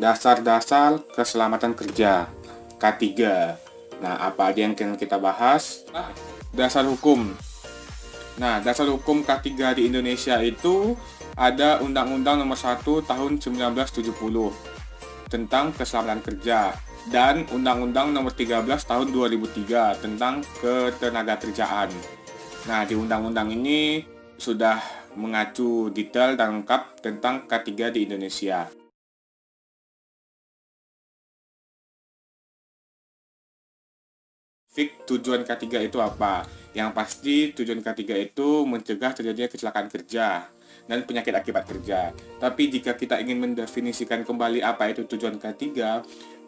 Dasar-dasar keselamatan kerja K3. Nah, apa aja yang akan kita bahas? Dasar hukum. Nah, dasar hukum K3 di Indonesia itu ada Undang-Undang Nomor 1 Tahun 1970 tentang keselamatan kerja dan Undang-Undang Nomor 13 Tahun 2003 tentang ketenagakerjaan. Nah, di undang-undang ini sudah mengacu detail dan lengkap tentang K3 di Indonesia. Tujuan K3 itu apa? Yang pasti tujuan K3 itu mencegah terjadinya kecelakaan kerja dan penyakit akibat kerja. Tapi jika kita ingin mendefinisikan kembali apa itu tujuan K3,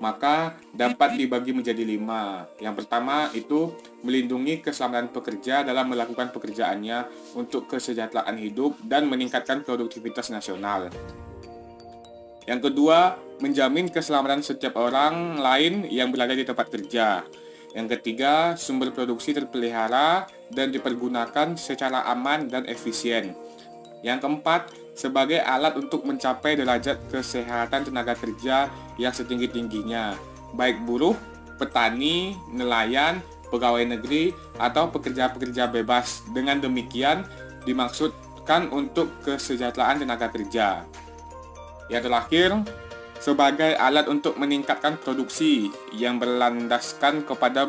maka dapat dibagi menjadi 5. Yang pertama itu melindungi keselamatan pekerja dalam melakukan pekerjaannya untuk kesejahteraan hidup dan meningkatkan produktivitas nasional. Yang kedua, menjamin keselamatan setiap orang lain yang berada di tempat kerja. Yang ketiga, sumber produksi terpelihara dan dipergunakan secara aman dan efisien. Yang keempat, sebagai alat untuk mencapai derajat kesehatan tenaga kerja yang setinggi-tingginya, baik buruh, petani, nelayan, pegawai negeri, atau pekerja-pekerja bebas. Dengan demikian, dimaksudkan untuk kesejahteraan tenaga kerja. Yang terakhir, sebagai alat untuk meningkatkan produksi yang berlandaskan kepada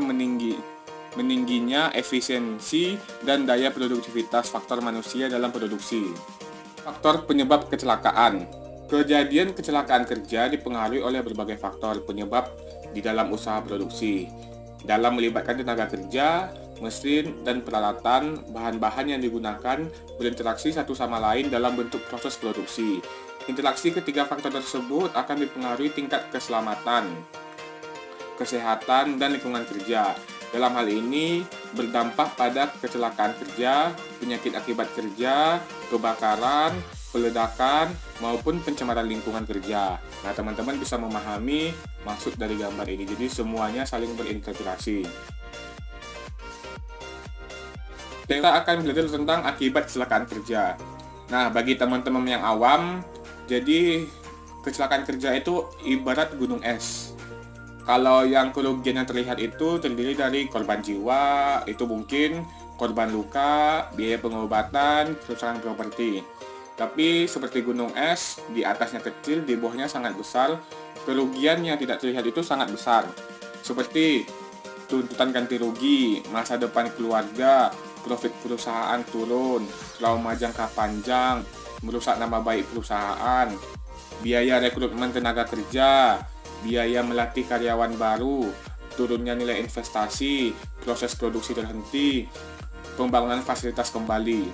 meningginya efisiensi dan daya produktivitas faktor manusia dalam produksi. Faktor penyebab kecelakaan. Kejadian kecelakaan kerja dipengaruhi oleh berbagai faktor penyebab di dalam usaha produksi. Dalam melibatkan tenaga kerja, mesin, dan peralatan, bahan-bahan yang digunakan berinteraksi satu sama lain dalam bentuk proses produksi. Interaksi ketiga faktor tersebut akan dipengaruhi tingkat keselamatan, kesehatan, dan lingkungan kerja. Dalam hal ini, berdampak pada kecelakaan kerja, penyakit akibat kerja, kebakaran, peledakan, maupun pencemaran lingkungan kerja. Nah, teman-teman bisa memahami maksud dari gambar ini. Jadi, semuanya saling berintegrasi. Kita akan belajar tentang akibat kecelakaan kerja. Nah, bagi teman-teman yang awam, jadi kecelakaan kerja itu ibarat gunung es. Kalau yang kerugian yang terlihat itu terdiri dari korban jiwa, itu mungkin korban luka, biaya pengobatan, kerusakan properti. Tapi seperti gunung es, di atasnya kecil, di bawahnya sangat besar, kerugian yang tidak terlihat itu sangat besar. Seperti tuntutan ganti rugi, masa depan keluarga, profit perusahaan turun, trauma jangka panjang, merusak nama baik perusahaan, biaya rekrutmen tenaga kerja, biaya melatih karyawan baru, turunnya nilai investasi, proses produksi terhenti, pembangunan fasilitas kembali.